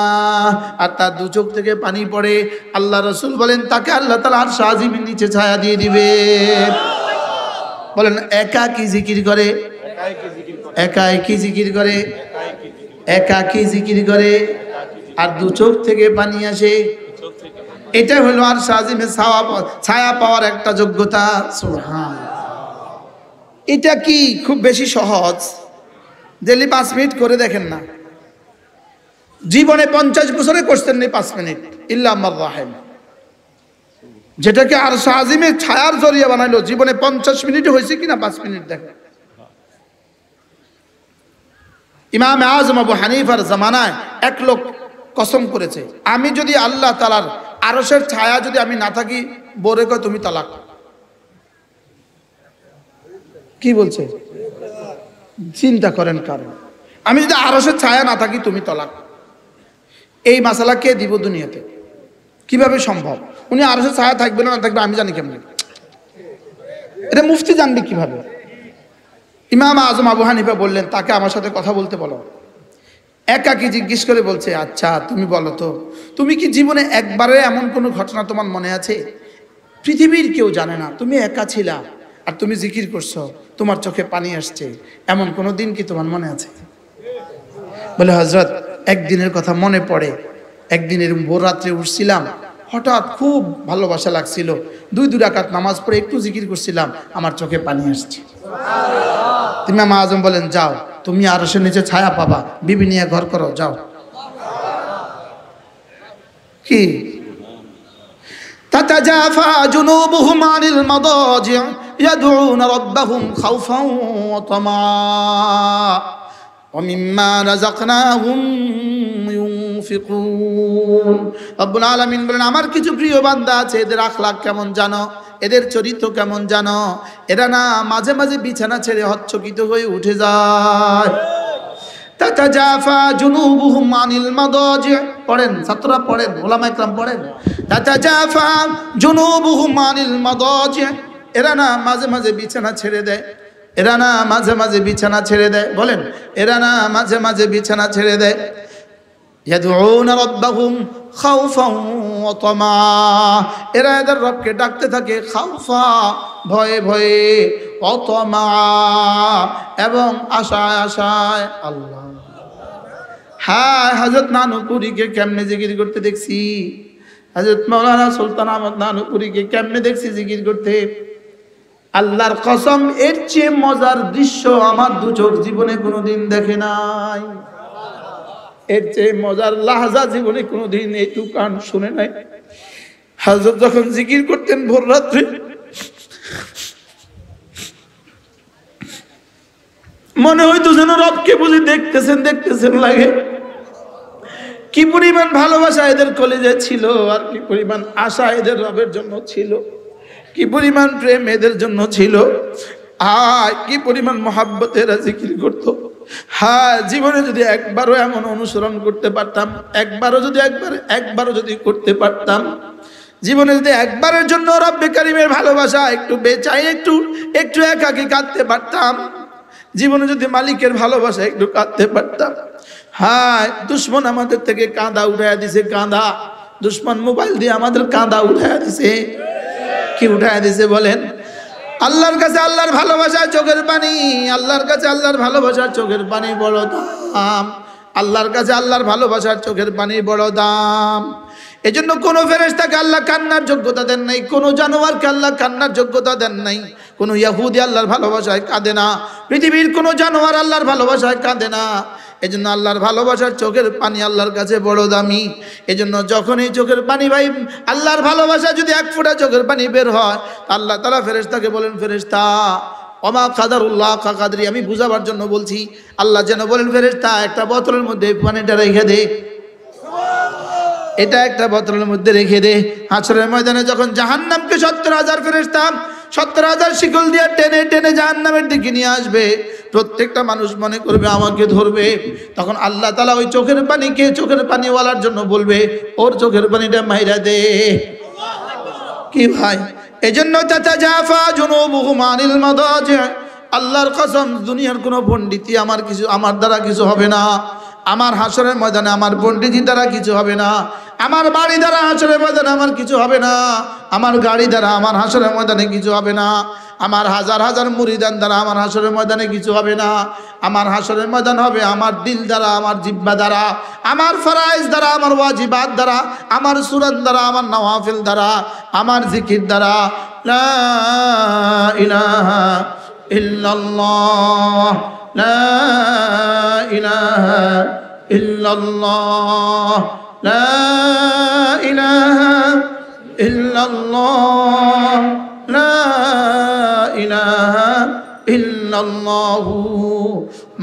Speaker 1: আর তার দু চোখ থেকে পানি পড়ে, আল্লাহ রাসূল বলেন তাকে আল্লাহ তাআলা আরশ আজিমের নিচে ছায়া দিয়ে দিবে। বলেন একাকী জিকির করে, একাকী জিকির করে, একাকী জিকির করে আর দু চোখ থেকে পানি আসে, এটা হলো আরশ আজিমে ছায়া পাওয়ার একটা যোগ্যতা। সুবহানাল্লাহ। এটা কি খুব বেশি সহজ? ডেলি 5 মিনিট করে দেখেন না, জীবনে 50 বছরে করছেন না 5 মিনিট, ইল্লা মার রাহিম। যেটাকে আরশ আজিমের ছায়ার জরিয়া বানাইলো, জীবনে 50 মিনিট হয়েছে কিনা 5 মিনিট দেখেন। ইমাম আজম আবু হানিফার জামানায় এক লোক কসম করেছে, আমি যদি আল্লাহ তাআলার আরশের ছায়া যদি আমি না থাকি, বরে কয় তুমি তালাক। কি বলছে? চিন্তা করেন, কারণ আমি যদি আরশের ছায়া না থাকি তুমি তালাক। এই মাসালা কে দিব দুনিয়াতে? কিভাবে সম্ভব? উনি আরশের ছায়া থাকবে না থাকবে আমি জানি কেমনে? এটা মুফতি জানবে কিভাবে? ইমাম আজম আবু হানিফা বললেন তাকে আমার সাথে কথা বলতে বলো। একাকী জিজ্ঞেস করে বলছে, আচ্ছা তুমি বলো তো, তুমি কি জীবনে একবারে এমন কোনো ঘটনা তোমার মনে আছে, পৃথিবীর কেউ জানে না, তুমি একা ছিলা আর তুমি জিকির করছো, তোমার চোখে পানি আসছে, এমন কোনো দিন কি তোমার মনে আছে? বলে হযরত একদিনের কথা মনে পড়ে, একদিনের ভোর রাত্রে উঠছিলাম, হঠাৎ খুব ভালোবাসা লাগছিল, 2 রাকাত নামাজ পড়ে একটু জিকির করছিলাম, আমার চোখে পানি আসছে। ইমাম আজম বলেন যাও, তুমি আরশের নিচে ছায়া পাবা, বিবি নিয়ে ঘর করো, যাও। কি তাতাজাফা জুনুবুহুম আনিল মাদাজি ইয়াদউনা রাব্বাহুম খাওফান ওয়া তামা ওয়া মিম্মা রাযাকনাহুম ইউনফিকুন। রব্বুল আলামিন বলেন আমার কিছু প্রিয় বান্দা আছে, এদের আখলাক কেমন জানো, এদের চরিত্র কেমন জানো? এরা না মাঝে মাঝে বিছানা ছেড়ে হচ্ছকিত হয়ে উঠে যায়। তাতাজাফা জুনুবুহুম আনিল মাদাজি, পড়েন ছাত্ররা পড়েন, উলামা ইকরাম পড়েন। তাতাজাফা জুনুবুহুম আনিল মাদাজি, এরা না মাঝে মাঝে বিছানা ছেড়ে দেয়, এরা না মাঝে মাঝে বিছানা ছেড়ে দেয়। বলেন এরা না মাঝে মাঝে বিছানা ছেড়ে দেয়। ইয়াদউনা রাব্বাহুম খাওফান ওয়া তামা, এরা এদের রবকে ডাকতে থাকে খাওফা ভয়ে ভয়ে, ওয়া তামা এবং আশায় আশায়। আল্লাহ, হ্যাঁ হযরত নানুপুরীকে কেমনে জিকির করতে দেখছি, হযরত মাওলানা সুলতান আহমদ নানুপুরীকে কেমনে দেখছি জিকির করতে। আল্লাহর কসম, এর চেয়ে মজার দৃশ্য আমার দু চোখ জীবনে কোনোদিন দেখে নাই, এর চেয়ে মজার লাহাজা জীবনে কোনোদিন এইটুকু কান শুনে নাই। হযরত যখন জিকির করতেন ভোর রাত্রে, মনে হইতো যেন রবকে বুঝি দেখতেছেন দেখতেছেন লাগে। কি পরিমাণ ভালোবাসা এদের কলেজে ছিল, আর কি পরিমাণ আশা এদের রবের জন্য ছিল, কি পরিমাণ প্রেম এদের জন্য ছিল, আর কি পরিমাণ মহাব্বত এরা জিকির করত। হ্যাঁ, জীবনে যদি একবারও এমন অনুসরণ করতে পারতাম, একবারও যদি করতে পারতাম, জীবনে যদি একবারের জন্য রব্বে কারিমের ভালোবাসা একটু বেচাই, একটু একাকী কাঁদতে পারতাম, জীবনে যদি মালিকের ভালোবাসা একটু কাঁদতে পারতাম। হ্যাঁ, দুশ্মন আমাদের থেকে কাঁদা উঠাইয়া দিছে, কাঁদা দুশ্মন মোবাইল দিয়ে আমাদের কাঁদা উঠায় দিছে। কি উঠায় দিছে বলেন? আল্লাহর কাছে আল্লাহর ভালোবাসার চোখের পানি, আল্লাহর কাছে আল্লাহর ভালোবাসার চোখের পানি বড় দাম। আল্লাহর কাছে আল্লাহর ভালোবাসার চোখের পানি বড় দাম। এজন্য কোন ফেরেশতাকে আল্লাহ কান্নার যোগ্যতা দেন নাই, কোন জানোয়ারকে আল্লাহ কান্নার যোগ্যতা দেন নাই। কোন ইহুদি আল্লাহর ভালোবাসায় কাঁদে না, পৃথিবীর কোন জানোয়ার আল্লাহর ভালোবাসায় কাঁদে না। এজন্য আল্লাহর ভালোবাসার চোখের পানি আল্লাহর কাছে বড় দামি। এজন্য যখন এই চোখের পানি ভাই আল্লাহর ভালোবাসা যদি এক ফোঁটা চোখের পানি বের হয়, আল্লাহ তাআলা ফেরেশতাকে বলেন, ফেরেশতা ওমা কাদারুল্লাহ কাদরি, আমি বুঝাবার জন্য বলছি। আল্লাহ যেন বলেন, ফেরেশতা একটা বোতলের মধ্যে পানিটা রেখে দে, এটা একটা বোতলের মধ্যে রেখে দে। হাশরের ময়দানে যখন জাহান্নামকে 70,000 ফেরেশতা 70,000 শিকল দিয়ে টেনে টেনে জাহান্নামের দিকে নিয়ে আসবে, প্রত্যেকটা মানুষ মনে করবে আমাকে ধরবে। তখন আল্লাহ তাআলা ওই চোখের পানিকে চোখের পানিওয়ালার জন্য বলবে, ওর চোখের পানিটা মাইরা দে। কি ভাই, এজন্য তাতাজাফা জুনুবুহুম আনিল মাদাজি, আল্লাহর কসম দুনিয়ার কোনো পণ্ডিতই আমার দ্বারা কিছু হবে না। আমার হাশরের ময়দানে আমার পণ্ডিতের দ্বারা কিছু হবে না। আমার বাড়ি দ্বারা হাশরের ময়দানে আমার কিছু হবে না। আমার গাড়ি দ্বারা আমার হাশরের ময়দানে কিছু হবে না। আমার হাজার হাজার মুরিদান দ্বারা আমার হাশরের ময়দানে কিছু হবে না। আমার হাশরের ময়দান হবে আমার দিল দ্বারা, আমার জিহ্বা দ্বারা, আমার ফরাইজ দ্বারা, আমার ওয়াজিবাত দ্বারা, আমার সুরাত দ্বারা, আমার নওয়াফিল দ্বারা, আমার জিকির দ্বারা। লা ইলাহা ইল্লাল্লাহ, লা ইলাহা ইল্লাল্লাহ, লা ইলাহা ইল্লাল্লাহ, লা ইলাহা ইল্লাল্লাহু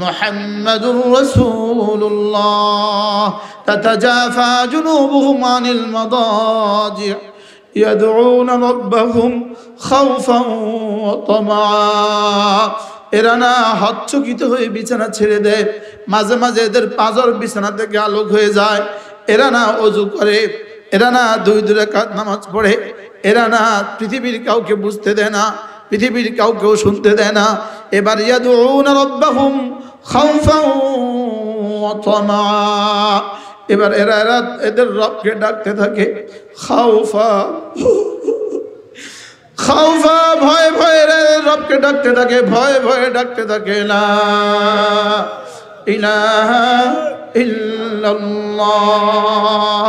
Speaker 1: মুহাম্মাদুর রাসূলুল্লাহ। তাতাজাফা জুনুবুহুম আনিল মাদাজি ইয়াদউনা রাব্বাহুম খাওফান ওয়া তামআ। এরা না হচ্চকিত হয়ে বিছানা ছেড়ে দেয়, মাঝে মাঝে এদের পাঁজর বিছানা থেকে আলোক হয়ে যায়। এরা না ওযু করে, এরা না 2 রাকাত নামাজ পড়ে, এরা না পৃথিবীর কাউকে বুঝতে দেয় না, পৃথিবীর কাউকেও শুনতে দেয় না। এবার ইয়াদউনা রাব্বাহুম খাওফান ওয়া তামআ, এবার এরা এদের রবকে ডাকতে থাকে খাওফা খাওফা, ভয় ভয়ে রবকে ডাকতে থাকে, ভয়ে ভয়ে ডাকতে থাকে। লা ইলাহা ইল্লাল্লাহ,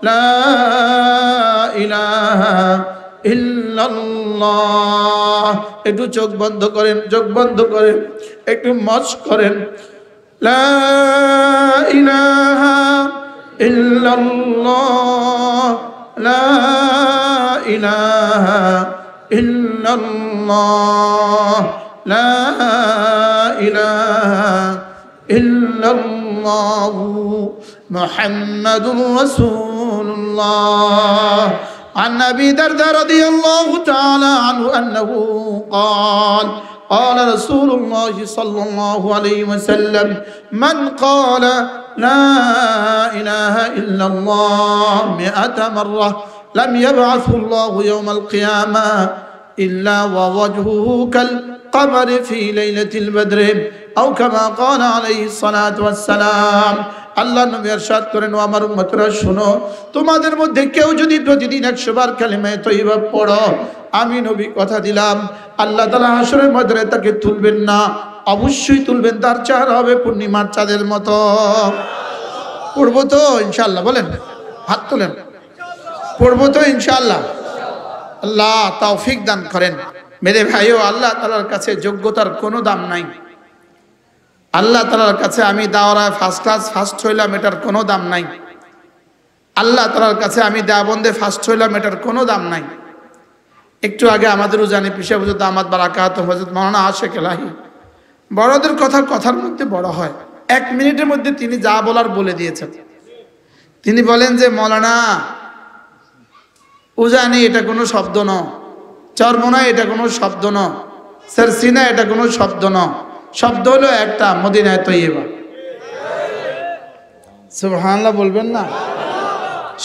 Speaker 1: লা ইলাহা ইল্লাল্লাহ। একটু চোখ বন্ধ করেন, চোখ বন্ধ করেন, একটু মস করেন। লা ইলাহা ইল্লাল্লাহ, লা ইলাহা ইল্লাল্লাহ, লা ইলাহা ইল্লাল্লাহ মুহাম্মাদুর রাসূলুল্লাহ। عن أبي درداء رضي الله تعالى عنه أنه قال قال رسول الله صلى الله عليه وسلم من قال لا إله إلا الله 100 مرة لم يبعثه الله يوم القيامة إلا ووجهه كالقمر في ليلة البدر أو كما قال عليه الصلاة والسلام। আল্লাহ নবী ইরশাদ করেন, ও আমার উম্মতরা শুনো, তোমাদের মধ্যে কেউ যদি প্রতিদিন 100 বার কালিমা তয়্যিবা পড়ো, আমি নবী কথা দিলাম আল্লাহ তাআলা হাশরের ময়দানে তাকে তুলবেন না, অবশ্যই তুলবেন, তার চেহারা হবে পূর্ণিমার চাঁদের মতো। পড়বো তো ইনশাআল্লাহ? বলেন, হাত তোলেন। পড়বো তো ইনশাআল্লাহ? আল্লাহ তৌফিক দান করেন। মেরে ভাইও, আল্লাহ তাআলার কাছে যোগ্যতার কোনো দাম নাই। আল্লাহ তাআলার কাছে আমি দাওরায় ফার্স্ট ক্লাস ফার্স্ট হইলাম, এটার কোনো দাম নাই। আল্লাহ তাআলার কাছে আমি দেওবন্দে ফার্স্ট হইলাম, এটার কোনো দাম নাই। একটু আগে আমাদের উজানি পিশা হুজুর দামাত বারাকাত হযরত মাওলানা আশিক এলাহি, বড়দের কথার মধ্যে বড় হয়। 1 মিনিটের মধ্যে তিনি যা বলার বলে দিয়েছেন। তিনি বলেন যে মাওলানা উজানি এটা কোনো শব্দ নয়, চরমোনা এটা কোনো শব্দ নয়, সারসিনা এটা কোনো শব্দ নয়, শব্দ হলো একটা মদিনায়ে তয়্যিবা। সুবহানাল্লাহ বলবেন না?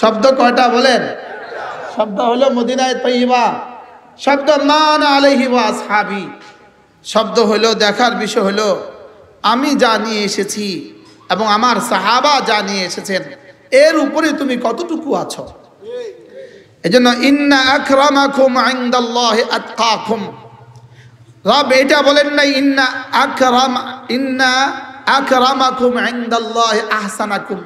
Speaker 1: শব্দ কয়টা বলেন? শব্দ হলো মদিনায়ে তয়্যিবা, শব্দ মান আলাইহি ওয়া আসহাবি, শব্দ হলো দেখার বিষয় হলো আমি যা নিয়ে এসেছি এবং আমার সাহাবা যা নিয়ে এসেছেন এর উপরে তুমি কতটুকু আছো। এজন্য ইন্না আকরামাকুম ইনদাল্লাহি আতকাকুম, রব এটা বলেন নাই ইন্না আকরামাকুম ইনদাল্লাহি আহসানাকুম,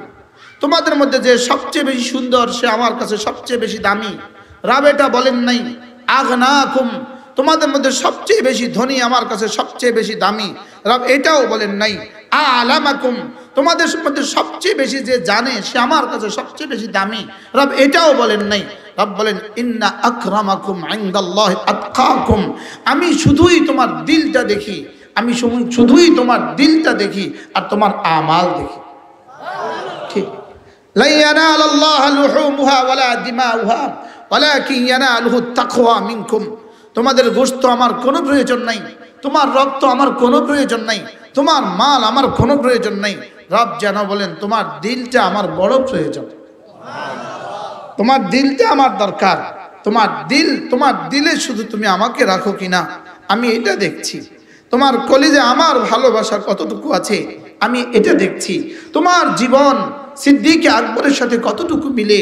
Speaker 1: তোমাদের মধ্যে যে সবচেয়ে বেশি সুন্দর সে আমার কাছে সবচেয়ে বেশি দামি। রব এটা বলেন নাই আগনাকুম, তোমাদের মধ্যে সবচেয়ে বেশি ধনী আমার কাছে সবচেয়ে বেশি দামি। রব এটাও বলেন নাই আলামাকুম, তোমাদের মধ্যে সবচেয়ে বেশি যে জানে সে আমার কাছে সবচেয়ে বেশি দামি। রব এটাও বলেন নাই। রব বলেন ইন্না আকরামাকুম ইনদাল্লাহি আতকাকুম, আমি শুধুই তোমার দিলটা দেখি, আমি শুধুই তোমার দিলটা দেখি আর তোমার আমাল দেখি। ঠিক, লা ইয়ানালাল্লাহু লুহুমুহা ওয়ালা দিমাউহা ওয়ালাকিন ইয়ানালুহু তাকওয়া মিনকুম, তোমাদের গোশত আমার কোনো প্রয়োজন নাই, তোমার রক্ত আমার কোনো প্রয়োজন নাই, তোমার মাল আমার কোনো প্রয়োজন নাই। রব যেন বলেন তোমার দিলটা আমার বড় প্রয়োজন, তোমার দিলটা আমার দরকার, তোমার দিলে শুধু তুমি আমাকে রাখো কিনা আমি এটা দেখছি, তোমার কলিজে আমার ভালোবাসা কতটুকু আছে আমি এটা দেখছি, তোমার জীবন সিদ্দিক আকবরের সাথে কতটুকু মিলে,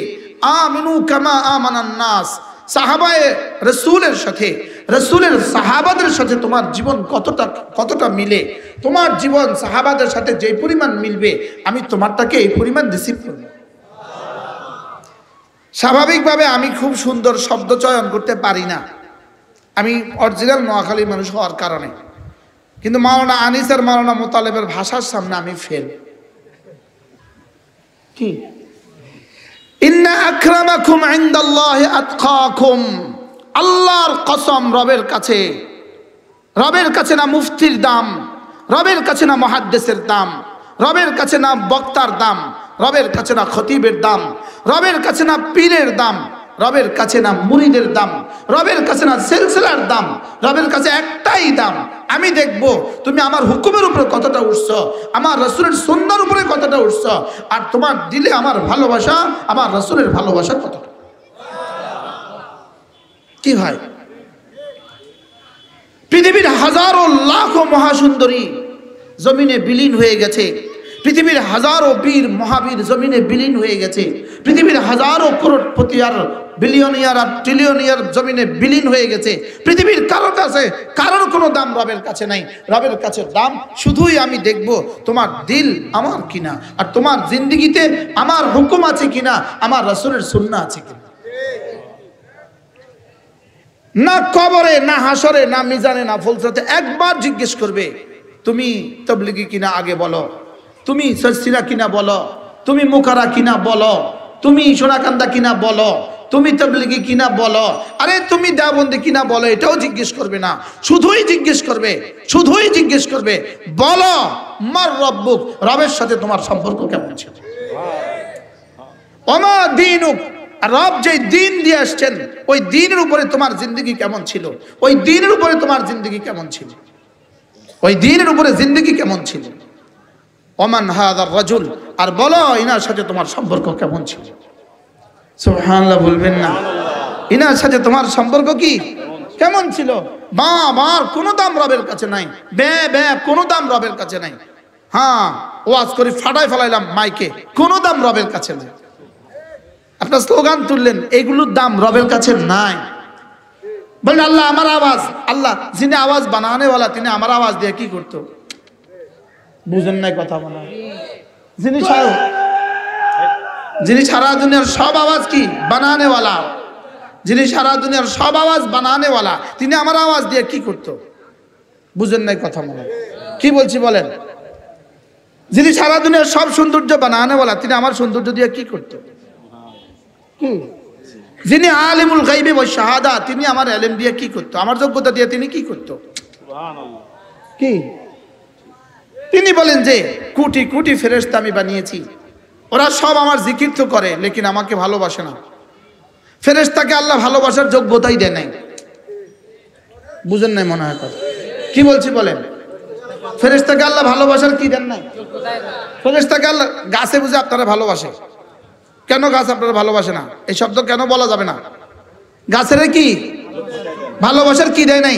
Speaker 1: আমিনু কামা আমানান নাস, সাহাবায়ে রাসূলের সাথে, রাসূলের সাহাবাদের সাথে তোমার জীবন কতটা মিলে, তোমার জীবন সাহাবাদের সাথে যে পরিমাণ মিলবে আমি তোমারটাকে এই পরিমাণ রিসিভ করব। স্বাভাবিকভাবে আমি খুব সুন্দর শব্দ চয়ন করতে পারি না, আমি অরিজিনাল নোয়াখালীর মানুষ হওয়ার কারণে, কিন্তু মাওলানা আনিস আর মাওলানা মোতালেবের ভাষার সামনে আমি ফেল। কি ইন্না আকরামাকুম ইনদাল্লাহি আতকাকুম, আল্লাহর কসম, রবের কাছে না মুফতির দাম, রবের কাছে না মুহাদ্দিসের দাম, রবের কাছে না বক্তার দাম, রবের কাছে না খতিবের দাম, রবের কাছে না পীরের দাম, রবের কাছে না মুরিদের দাম, রবের কাছে না সিলসিলার দাম, রবের কাছে একটাই দাম, আমি দেখব তুমি আমার হুকুমের উপরে কতটা উঠছো, আমার রাসূলের সুন্নাহর উপরে কতটা উঠছো, আর তোমার দিলে আমার ভালোবাসা, আমার রাসূলের ভালোবাসা কতটা। কি ভাই, পৃথিবীর হাজারো লাখো মহাসুন্দরী জমিনে বিলীন হয়ে গেছে, পৃথিবীর হাজারো বীর মহাবীর জমিনে বিলীন হয়ে গেছে, পৃথিবীর হাজারো করোড়পতি আর বিলিয়নিয়ার আর ট্রিলিয়নিয়ার জমিনে বিলীন হয়ে গেছে, পৃথিবীর কারোর কোনো দাম রবের কাছে নাই। রবের কাছে দাম শুধুই আমি দেখব তোমার দিল আমার কিনা, আর তোমার জিন্দেগিতে আমার হুকুম আছে কিনা, আমার রাসূলের সুন্নাহ আছে কিনা। না কবরে, না হাসরে, না মিজানে, না ফুলসরাতে একবার জিজ্ঞেস করবে তুমি তাবলীগী কিনা আগে বলো, তুমি সরসিরা কিনা বলো, তুমি মুখারা কিনা বলো, তুমি সোনাকান্দা কিনা বলো, তুমি তাবলীগী কিনা বলো, আরে তুমি দেওবন্দি কিনা বলো, এটাও জিজ্ঞেস করবে না, শুধুই জিজ্ঞেস করবে বলো মার রব্বুক, রবের সাথে তোমার সম্পর্ক কেমন ছিল, ওমা দীনুক, রব যে দিন দিয়ে আসছেন ওই দিনের উপরে তোমার জিন্দগি কেমন ছিল, ওই দিনের উপরে তোমার জিন্দগি কেমন ছিল, ওই দিনের উপরে জিন্দগি কেমন ছিল। ওমান হাদার রাজুল, আর বলো ইনার সাথে তোমার সম্পর্ক কেমন ছিল। সুবহানাল্লাহ বলবেন না, ইনার সাথে তোমার সম্পর্ক কি কেমন ছিল। আমার কোনো দাম রবের কাছে নাই, কোনো দাম রবের কাছে নাই। হ্যাঁ, ওয়াজ করে ফাটাই ফেলাইলাম মাইকে, কোনো দাম রবের কাছে নাই। আপনার স্লোগান তুললেন, এগুলোর দাম রবের কাছে নাই। বলেন আল্লাহ আমার আওয়াজ, আল্লাহ যিনি আওয়াজ বানানেওয়ালা তিনি আমার আওয়াজ দিয়ে কি করতো, বুঝেন নাই কথা বলা, যিনি সারা দুনিয়ার সব আওয়াজ কি বানানেওয়ালা, যিনি সারা দুনিয়ার সব আওয়াজ বানানেওয়ালা তিনি আমার আওয়াজ দিয়ে কি করতো, বুঝেন নাই কথা বলা, কি বলছি বলেন। যিনি সারা দুনিয়ার সব সৌন্দর্য বানানেওয়ালা তিনি আমার সৌন্দর্য দিয়ে কি করতো, কি, যিনি আলিমুল গায়বি ওয়াশ শাহাদা তিনি আমার ইলম দিয়ে কি করতো, আমার যোগ্যতা দিয়ে তিনি কি করতো, সুবহানাল্লাহ। কি তিনি বলেন যে কোটি কোটি ফেরেশতা আমি বানিয়েছি, ওরা সব আমার জিকির তো করে লেকিন আমাকে ভালোবাসে না। ফেরেশতাকে আল্লাহ ভালোবাসার যোগ্যতাই দেয় নাই, বুঝেন নাই মনে হয় কথা, কি বলছি বলেন। ফেরেশতাকে আল্লাহ ভালোবাসার কি দেন নাই, ফেরেশতাকে আল্লাহ, গাছে বুঝে আপনারা ভালোবাসে, কেন গাছ আপনারা ভালোবাসে না, এই শব্দ কেন বলা যাবে না। গাছের কি ভালোবাসার কি দেয় নাই।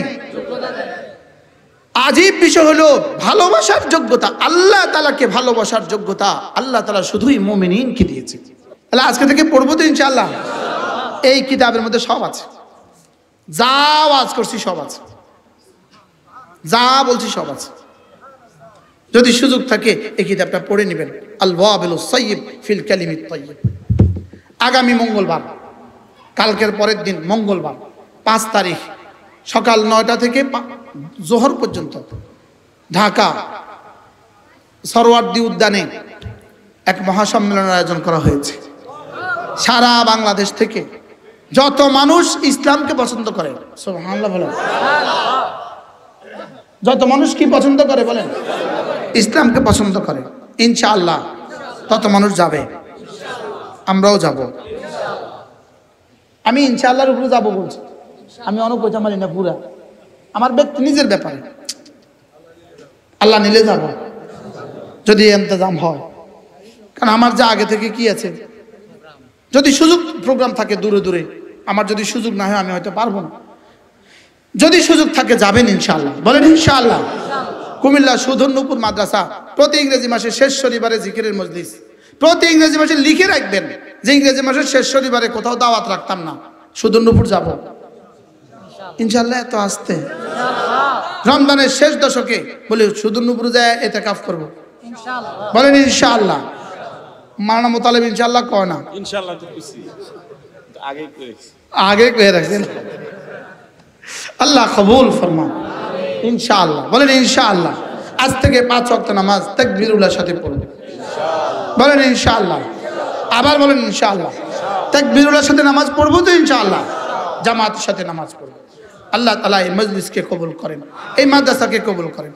Speaker 1: আজীব বিষয় হলো ভালোবাসার যোগ্যতা, আল্লাহ তাআলাকে ভালোবাসার যোগ্যতা আল্লাহ তাআলা শুধুই মুমিনিনকে দিয়েছে। তাহলে আজকে থেকে পড়বো তো ইনশাআল্লাহ, এই কিতাবের মধ্যে সব আছে, যা ওয়াজ করছি সব আছে, যা বলছি সব আছে। যদি সুযোগ থাকে এই কিতাবটা পড়ে নেবেন, আল ওয়াবিলুস সাইয়্যিব ফিল কালিমিত তাইয়্যিব। আগামী মঙ্গলবার, কালকের পরের দিন মঙ্গলবার 5 তারিখ সকাল 9টা থেকে জোহর পর্যন্ত ঢাকা সরওয়ার্দী উদ্যানে এক মহাসম্মেলনের আয়োজন করা হয়েছে। সারা বাংলাদেশ থেকে যত মানুষ ইসলামকে পছন্দ করে, সুবহানাল্লাহ বলেন, যত মানুষ কি পছন্দ করে বলেন, ইসলামকে পছন্দ করে, ইনশাআল্লাহ তত মানুষ যাবে, আমরাও যাব। আমি ইনশাআল্লাহর উপরে যাব বলছি, আমি অনেক কথা মানি না পুরা, আমার ব্যক্তি নিজের ব্যাপারে, আল্লাহ নিলে যাব যদি ইন্তজাম হয়। কারণ আমার যা আগে থেকে কি আছে, যদি সুযোগ প্রোগ্রাম থাকে দূরে দূরে, আমার যদি সুযোগ না হয় আমি হয়তো পারবো না, যদি সুযোগ থাকে যাবেন ইনশাআল্লাহ, বলেন ইনশাআল্লাহ। কুমিল্লা সুধন্যপুর মাদ্রাসা প্রতি ইংরেজি মাসের শেষ শনিবারে জিকিরের মজলিস, প্রতি ইংরেজি মাসে লিখে রাখবেন যে ইংরেজি মাসের শেষ শনিবারে কোথাও দাওয়াত রাখতাম না, সুধন্যপুর যাব ইনশাআল্লাহ। এত আসতে রমজানের শেষ দশকে বলে সুধন্যপুরে যায় এতেকাফ করব, বলেন ইনশাআল্লাহ। মাওলানা মোতালেব ইনশাআল্লাহ কয় না,
Speaker 2: ইনশাআল্লাহ তো খুশি,
Speaker 1: আগে কয়ে রাখছেন। আল্লাহ কবুল ফরমান ইনশাআল্লাহ, বলেন ইনশাআল্লাহ। আজ থেকে 5 ওয়াক্ত নামাজ তাকবীরুল্লাহর সাথে পড়ব, বলেন ইনশাআল্লাহ। আবার বলেন ইনশাআল্লাহ। তাকবীরুল্লাহর সাথে নামাজ পড়বো তো ইনশাআল্লাহ, জামাতের সাথে নামাজ পড়ব। আল্লাহ তাআলা এই মজলিসকে কবুল করেন, এই মাদ্রাসাকে কবুল করেন।